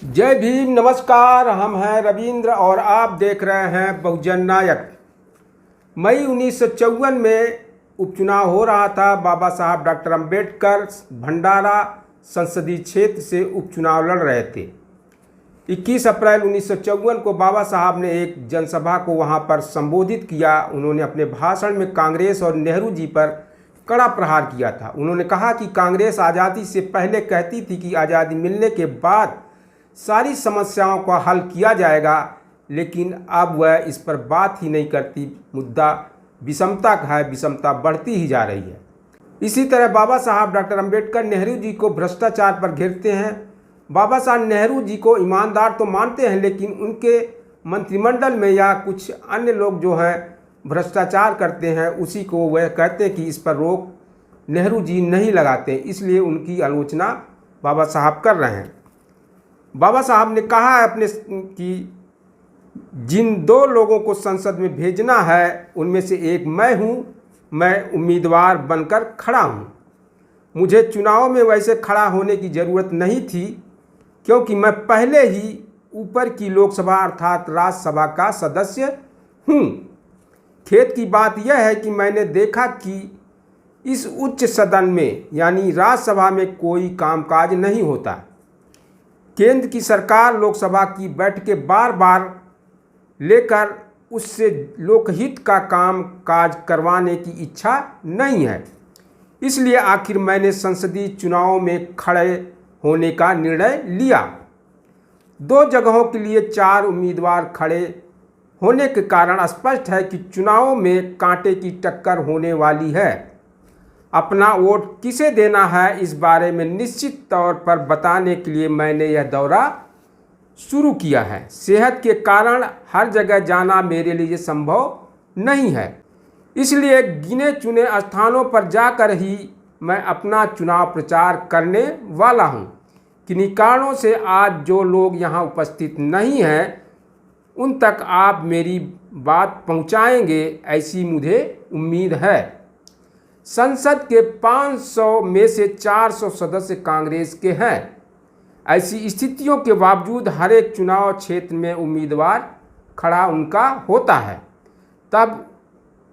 जय भीम। नमस्कार, हम हैं रविंद्र और आप देख रहे हैं बहुजन नायक। मई 1954 में उपचुनाव हो रहा था। बाबा साहब डॉक्टर अंबेडकर भंडारा संसदीय क्षेत्र से उपचुनाव लड़ रहे थे। 21 अप्रैल 1954 को बाबा साहब ने एक जनसभा को वहां पर संबोधित किया। उन्होंने अपने भाषण में कांग्रेस और नेहरू जी पर कड़ा प्रहार किया था। उन्होंने कहा कि कांग्रेस आज़ादी से पहले कहती थी कि आज़ादी मिलने के बाद सारी समस्याओं का हल किया जाएगा, लेकिन अब वह इस पर बात ही नहीं करती। मुद्दा विषमता का है, विषमता बढ़ती ही जा रही है। इसी तरह बाबा साहब डॉक्टर अंबेडकर नेहरू जी को भ्रष्टाचार पर घेरते हैं। बाबा साहब नेहरू जी को ईमानदार तो मानते हैं, लेकिन उनके मंत्रिमंडल में या कुछ अन्य लोग जो हैं भ्रष्टाचार करते हैं, उसी को वह कहते हैं कि इस पर रोक नेहरू जी नहीं लगाते, इसलिए उनकी आलोचना बाबा साहब कर रहे हैं। बाबा साहब ने कहा है अपने कि जिन दो लोगों को संसद में भेजना है उनमें से एक मैं हूं। मैं उम्मीदवार बनकर खड़ा हूं। मुझे चुनाव में वैसे खड़ा होने की ज़रूरत नहीं थी, क्योंकि मैं पहले ही ऊपर की लोकसभा अर्थात राज्यसभा का सदस्य हूं। खेद की बात यह है कि मैंने देखा कि इस उच्च सदन में यानी राज्यसभा में कोई कामकाज नहीं होता। केंद्र की सरकार लोकसभा की बैठकें बार बार लेकर उससे लोकहित का काम काज करवाने की इच्छा नहीं है। इसलिए आखिर मैंने संसदीय चुनाव में खड़े होने का निर्णय लिया। 2 जगहों के लिए 4 उम्मीदवार खड़े होने के कारण स्पष्ट है कि चुनाव में कांटे की टक्कर होने वाली है। अपना वोट किसे देना है इस बारे में निश्चित तौर पर बताने के लिए मैंने यह दौरा शुरू किया है। सेहत के कारण हर जगह जाना मेरे लिए संभव नहीं है, इसलिए गिने चुने स्थानों पर जाकर ही मैं अपना चुनाव प्रचार करने वाला हूं। किन्हीं कारणों से आज जो लोग यहां उपस्थित नहीं हैं उन तक आप मेरी बात पहुंचाएंगे, ऐसी मुझे उम्मीद है। संसद के 500 में से 400 सदस्य कांग्रेस के हैं। ऐसी स्थितियों के बावजूद हर एक चुनाव क्षेत्र में उम्मीदवार खड़ा उनका होता है, तब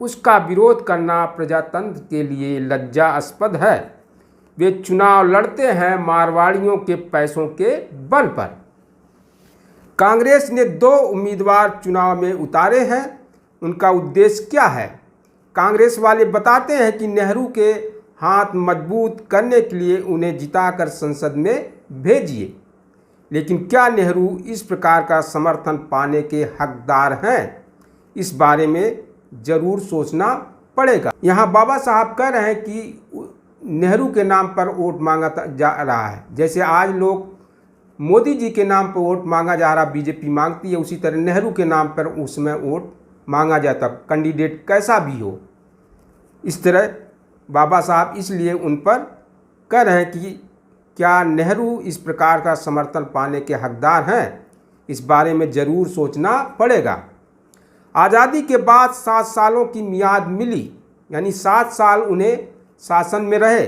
उसका विरोध करना प्रजातंत्र के लिए लज्जास्पद है। वे चुनाव लड़ते हैं मारवाड़ियों के पैसों के बल पर। कांग्रेस ने 2 उम्मीदवार चुनाव में उतारे हैं। उनका उद्देश्य क्या है? कांग्रेस वाले बताते हैं कि नेहरू के हाथ मजबूत करने के लिए उन्हें जिताकर संसद में भेजिए। लेकिन क्या नेहरू इस प्रकार का समर्थन पाने के हकदार हैं? इस बारे में ज़रूर सोचना पड़ेगा। यहाँ बाबा साहब कह रहे हैं कि नेहरू के नाम पर वोट मांगा जा रहा है। जैसे आज लोग मोदी जी के नाम पर वोट मांगा जा रहा, बीजेपी मांगती है, उसी तरह नेहरू के नाम पर उसमें वोट मांगा जाता, कैंडिडेट कैसा भी हो। इस तरह बाबा साहब इसलिए उन पर कह रहे हैं कि क्या नेहरू इस प्रकार का समर्थन पाने के हकदार हैं? इस बारे में ज़रूर सोचना पड़ेगा। आज़ादी के बाद 7 सालों की मियाद मिली, यानी 7 साल उन्हें शासन में रहे।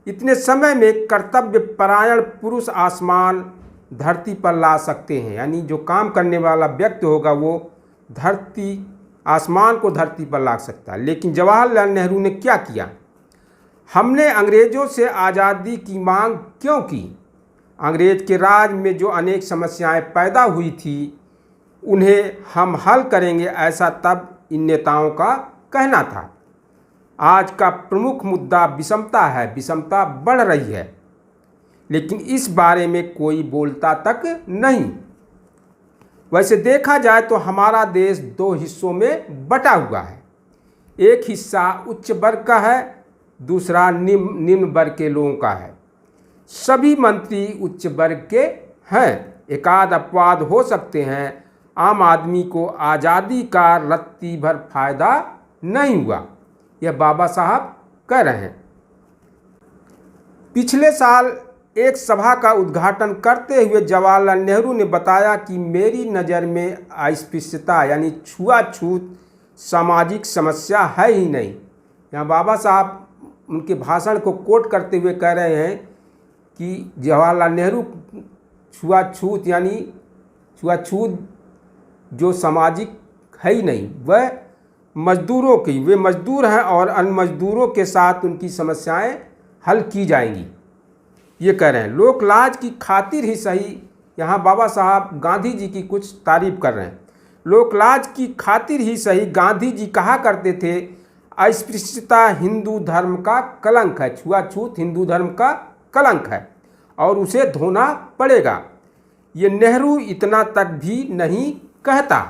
इतने समय में कर्तव्य परायण पुरुष आसमान धरती पर ला सकते हैं, यानी जो काम करने वाला व्यक्ति होगा वो आसमान को धरती पर ला सकता है। लेकिन जवाहरलाल नेहरू ने क्या किया? हमने अंग्रेज़ों से आज़ादी की मांग क्यों की? अंग्रेज के राज में जो अनेक समस्याएं पैदा हुई थी उन्हें हम हल करेंगे, ऐसा तब इन नेताओं का कहना था। आज का प्रमुख मुद्दा विषमता है। विषमता बढ़ रही है, लेकिन इस बारे में कोई बोलता तक नहीं। वैसे देखा जाए तो हमारा देश 2 हिस्सों में बटा हुआ है। एक हिस्सा उच्च वर्ग का है, दूसरा निम्न वर्ग के लोगों का है। सभी मंत्री उच्च वर्ग के हैं। एकाध अपवाद हो सकते हैं। आम आदमी को आज़ादी का रत्ती भर फायदा नहीं हुआ, यह बाबा साहब कह रहे हैं। पिछले साल एक सभा का उद्घाटन करते हुए जवाहरलाल नेहरू ने बताया कि मेरी नज़र में अस्पृश्यता यानी छुआछूत सामाजिक समस्या है ही नहीं। यहाँ बाबा साहब उनके भाषण को कोट करते हुए कह रहे हैं कि जवाहरलाल नेहरू छुआछूत यानी छुआछूत जो सामाजिक है ही नहीं, वह मजदूरों की, वे मजदूर हैं और अन्य मजदूरों के साथ उनकी समस्याएं हल की जाएंगी, ये कह रहे हैं। लोक लाज की खातिर ही सही, यहाँ बाबा साहब गांधी जी की कुछ तारीफ कर रहे हैं। लोक लाज की खातिर ही सही गांधी जी कहा करते थे, अस्पृश्यता हिंदू धर्म का कलंक है, छुआछूत हिंदू धर्म का कलंक है और उसे धोना पड़ेगा। ये नेहरू इतना तक भी नहीं कहता।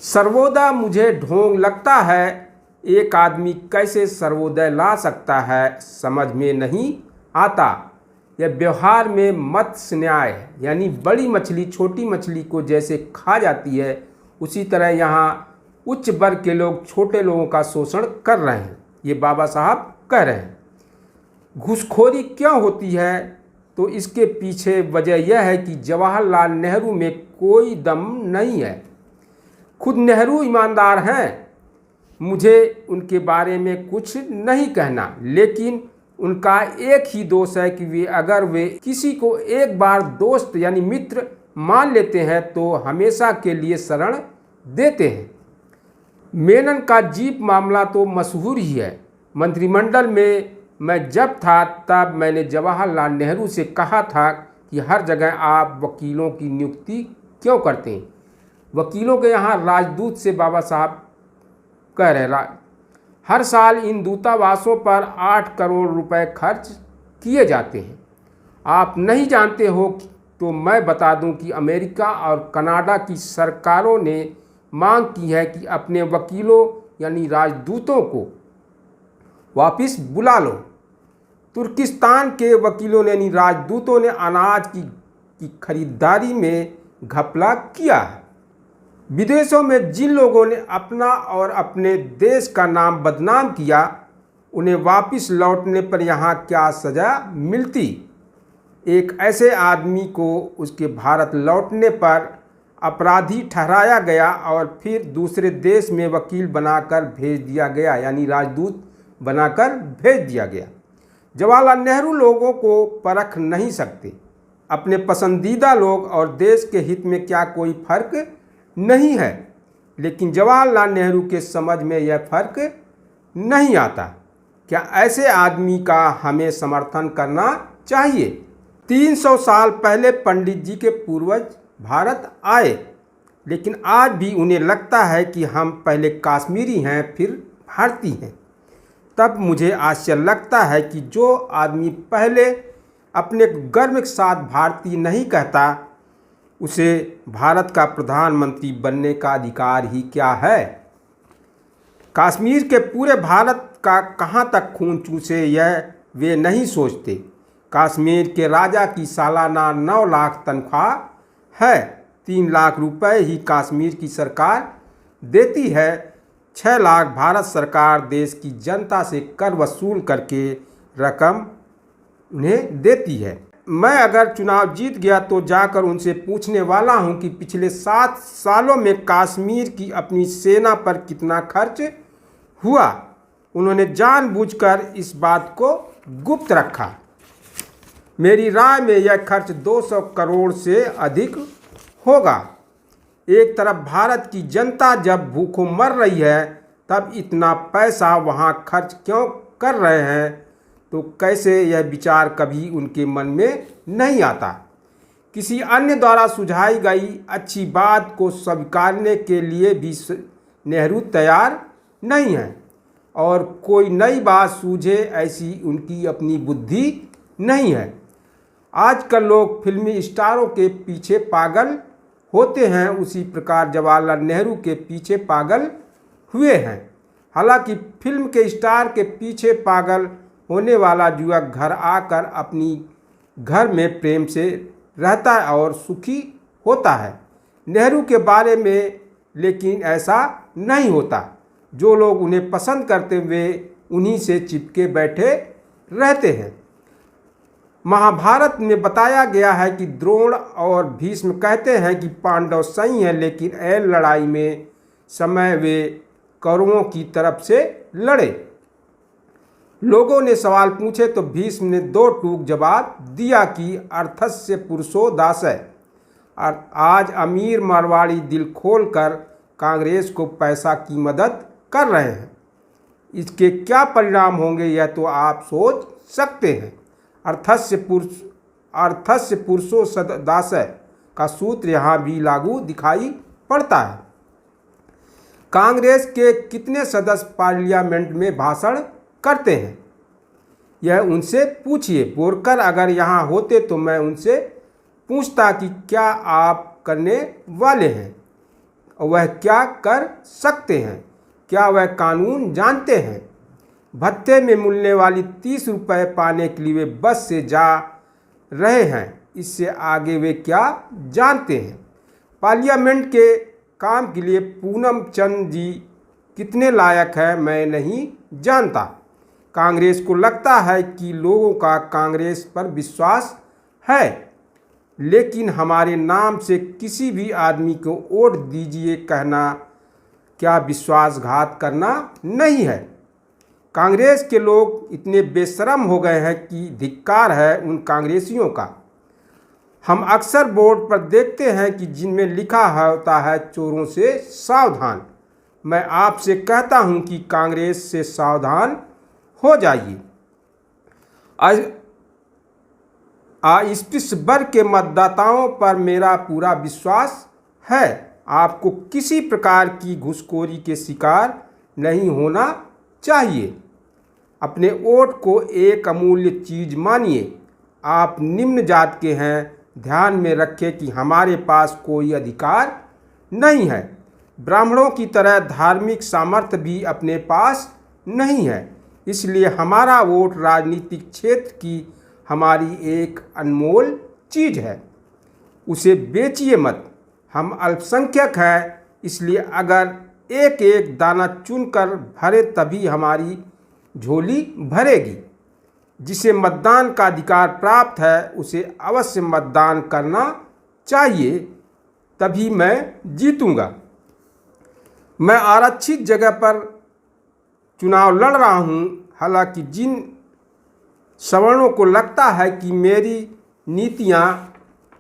सर्वोदय मुझे ढोंग लगता है, एक आदमी कैसे सर्वोदय ला सकता है समझ में नहीं आता। यह व्यवहार में मत्स्य न्याय है, यानी बड़ी मछली छोटी मछली को जैसे खा जाती है, उसी तरह यहाँ उच्च वर्ग के लोग छोटे लोगों का शोषण कर रहे हैं, ये बाबा साहब कह रहे हैं। घूसखोरी क्यों होती है, तो इसके पीछे वजह यह है कि जवाहरलाल नेहरू में कोई दम नहीं है। खुद नेहरू ईमानदार हैं, मुझे उनके बारे में कुछ नहीं कहना, लेकिन उनका एक ही दोष है कि अगर वे किसी को एक बार दोस्त यानी मित्र मान लेते हैं तो हमेशा के लिए शरण देते हैं। मेनन का जीप मामला तो मशहूर ही है। मंत्रिमंडल में मैं जब था तब मैंने जवाहरलाल नेहरू से कहा था कि हर जगह आप वकीलों की नियुक्ति क्यों करते हैं। वकीलों के यहाँ राजदूत से बाबा साहब कह रहे, हर साल इन दूतावासों पर 8 करोड़ रुपए खर्च किए जाते हैं। आप नहीं जानते हो तो मैं बता दूं कि अमेरिका और कनाडा की सरकारों ने मांग की है कि अपने वकीलों यानी राजदूतों को वापस बुला लो। तुर्किस्तान के वकीलों ने यानी राजदूतों ने अनाज की खरीदारी में घपला किया है। विदेशों में जिन लोगों ने अपना और अपने देश का नाम बदनाम किया, उन्हें वापस लौटने पर यहाँ क्या सज़ा मिलती। एक ऐसे आदमी को उसके भारत लौटने पर अपराधी ठहराया गया और फिर दूसरे देश में वकील बनाकर भेज दिया गया, यानी राजदूत बनाकर भेज दिया गया। जवाहरलाल नेहरू लोगों को परख नहीं सकते। अपने पसंदीदा लोग और देश के हित में क्या कोई फर्क नहीं है, लेकिन जवाहरलाल नेहरू के समझ में यह फर्क नहीं आता। क्या ऐसे आदमी का हमें समर्थन करना चाहिए। 300 साल पहले पंडित जी के पूर्वज भारत आए, लेकिन आज भी उन्हें लगता है कि हम पहले काश्मीरी हैं फिर भारतीय हैं। तब मुझे आश्चर्य लगता है कि जो आदमी पहले अपने गर्व के साथ भारतीय नहीं कहता, उसे भारत का प्रधानमंत्री बनने का अधिकार ही क्या है। कश्मीर के पूरे भारत का कहाँ तक खून चूसे यह वे नहीं सोचते। कश्मीर के राजा की सालाना 9 लाख तनख्वाह है। 3 लाख रुपए ही कश्मीर की सरकार देती है। 6 लाख भारत सरकार देश की जनता से कर वसूल करके रकम उन्हें देती है। मैं अगर चुनाव जीत गया तो जाकर उनसे पूछने वाला हूं कि पिछले 7 सालों में कश्मीर की अपनी सेना पर कितना खर्च हुआ। उन्होंने जानबूझकर इस बात को गुप्त रखा। मेरी राय में यह खर्च 200 करोड़ से अधिक होगा। एक तरफ भारत की जनता जब भूखों मर रही है, तब इतना पैसा वहां खर्च क्यों कर रहे हैं, तो कैसे यह विचार कभी उनके मन में नहीं आता। किसी अन्य द्वारा सुझाई गई अच्छी बात को स्वीकारने के लिए भी नेहरू तैयार नहीं है और कोई नई बात सूझे ऐसी उनकी अपनी बुद्धि नहीं है। आजकल लोग फिल्मी स्टारों के पीछे पागल होते हैं, उसी प्रकार जवाहरलाल नेहरू के पीछे पागल हुए हैं। हालांकि फिल्म के स्टार के पीछे पागल होने वाला युवक घर आकर अपनी घर में प्रेम से रहता है और सुखी होता है। नेहरू के बारे में लेकिन ऐसा नहीं होता। जो लोग उन्हें पसंद करते हुए उन्हीं से चिपके बैठे रहते हैं। महाभारत में बताया गया है कि द्रोण और भीष्म कहते हैं कि पांडव सही हैं, लेकिन ऐन लड़ाई में समय वे कौरवों की तरफ से लड़े। लोगों ने सवाल पूछे तो भीष्म ने दो टूक जवाब दिया कि अर्थस्य पुरुषो दासः। आज अमीर मारवाड़ी दिल खोलकर कांग्रेस को पैसा की मदद कर रहे हैं। इसके क्या परिणाम होंगे यह तो आप सोच सकते हैं। अर्थस्य पुरुषो दासः का सूत्र यहाँ भी लागू दिखाई पड़ता है। कांग्रेस के कितने सदस्य पार्लियामेंट में भाषण करते हैं, यह उनसे पूछिए। बोरकर अगर यहाँ होते तो मैं उनसे पूछता कि क्या आप करने वाले हैं, वह क्या कर सकते हैं, क्या वह कानून जानते हैं। भत्ते में मिलने वाली 30 रुपये पाने के लिए वे बस से जा रहे हैं, इससे आगे वे क्या जानते हैं। पार्लियामेंट के काम के लिए पूनम चंद जी कितने लायक हैं मैं नहीं जानता। कांग्रेस को लगता है कि लोगों का कांग्रेस पर विश्वास है, लेकिन हमारे नाम से किसी भी आदमी को वोट दीजिए कहना क्या विश्वासघात करना नहीं है। कांग्रेस के लोग इतने बेशरम हो गए हैं कि धिक्कार है उन कांग्रेसियों का। हम अक्सर बोर्ड पर देखते हैं कि जिनमें लिखा होता है चोरों से सावधान। मैं आपसे कहता हूं कि कांग्रेस से सावधान हो जाइए। अस्पृश्य वर्ग के मतदाताओं पर मेरा पूरा विश्वास है। आपको किसी प्रकार की घूसखोरी के शिकार नहीं होना चाहिए। अपने वोट को एक अमूल्य चीज़ मानिए। आप निम्न जात के हैं, ध्यान में रखें कि हमारे पास कोई अधिकार नहीं है। ब्राह्मणों की तरह धार्मिक सामर्थ्य भी अपने पास नहीं है, इसलिए हमारा वोट राजनीतिक क्षेत्र की हमारी एक अनमोल चीज़ है। उसे बेचिए मत। हम अल्पसंख्यक हैं, इसलिए अगर एक एक दाना चुनकर भरे तभी हमारी झोली भरेगी। जिसे मतदान का अधिकार प्राप्त है उसे अवश्य मतदान करना चाहिए, तभी मैं जीतूंगा। मैं आरक्षित जगह पर चुनाव लड़ रहा हूं। हालांकि जिन सवर्णों को लगता है कि मेरी नीतियां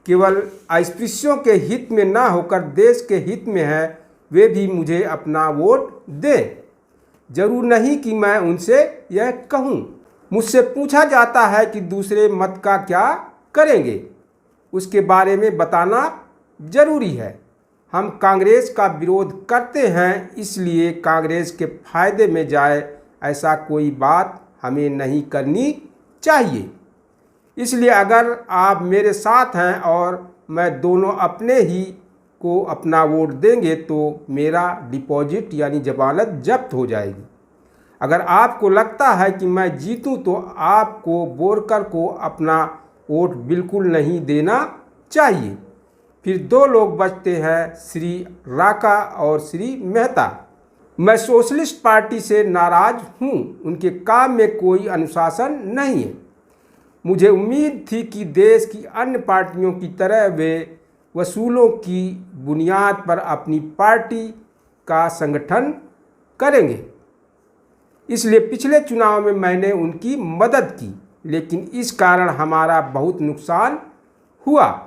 केवल अस्पृश्यों के हित में ना होकर देश के हित में है, वे भी मुझे अपना वोट दें। जरूर नहीं कि मैं उनसे यह कहूं। मुझसे पूछा जाता है कि दूसरे मत का क्या करेंगे, उसके बारे में बताना जरूरी है। हम कांग्रेस का विरोध करते हैं, इसलिए कांग्रेस के फायदे में जाए ऐसा कोई बात हमें नहीं करनी चाहिए। इसलिए अगर आप मेरे साथ हैं और मैं दोनों अपने ही को अपना वोट देंगे तो मेरा डिपॉजिट यानी जमानत जब्त हो जाएगी। अगर आपको लगता है कि मैं जीतूं तो आपको बोरकर को अपना वोट बिल्कुल नहीं देना चाहिए। फिर दो लोग बचते हैं, श्री राका और श्री मेहता। मैं सोशलिस्ट पार्टी से नाराज हूँ। उनके काम में कोई अनुशासन नहीं है। मुझे उम्मीद थी कि देश की अन्य पार्टियों की तरह वे वसूलों की बुनियाद पर अपनी पार्टी का संगठन करेंगे। इसलिए पिछले चुनाव में मैंने उनकी मदद की, लेकिन इस कारण हमारा बहुत नुकसान हुआ।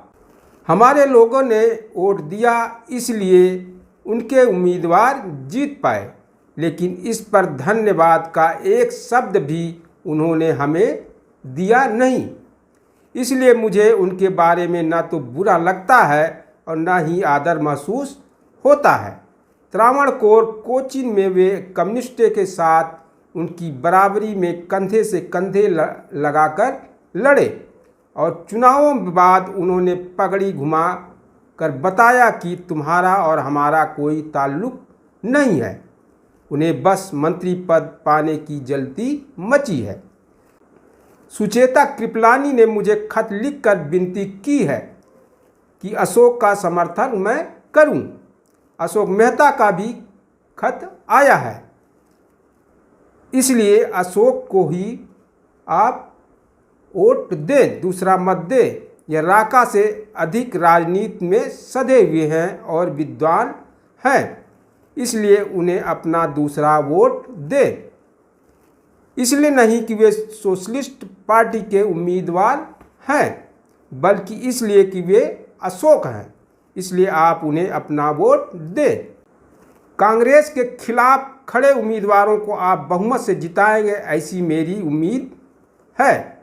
हमारे लोगों ने वोट दिया, इसलिए उनके उम्मीदवार जीत पाए, लेकिन इस पर धन्यवाद का एक शब्द भी उन्होंने हमें दिया नहीं। इसलिए मुझे उनके बारे में ना तो बुरा लगता है और ना ही आदर महसूस होता है। त्रावणकोर कोचीन में वे कम्युनिस्टों के साथ उनकी बराबरी में कंधे से कंधे लगाकर लड़े और चुनावों के बाद उन्होंने पगड़ी घुमा कर बताया कि तुम्हारा और हमारा कोई ताल्लुक नहीं है। उन्हें बस मंत्री पद पाने की जल्दी मची है। सुचेता कृपलानी ने मुझे खत लिखकर विनती की है कि अशोक का समर्थन मैं करूं। अशोक मेहता का भी खत आया है, इसलिए अशोक को ही आप वोट दें, दूसरा मत दें। यह राका से अधिक राजनीति में सधे हुए हैं और विद्वान हैं, इसलिए उन्हें अपना दूसरा वोट दें। इसलिए नहीं कि वे सोशलिस्ट पार्टी के उम्मीदवार हैं, बल्कि इसलिए कि वे अशोक हैं। इसलिए आप उन्हें अपना वोट दें। कांग्रेस के खिलाफ खड़े उम्मीदवारों को आप बहुमत से जिताएंगे, ऐसी मेरी उम्मीद है।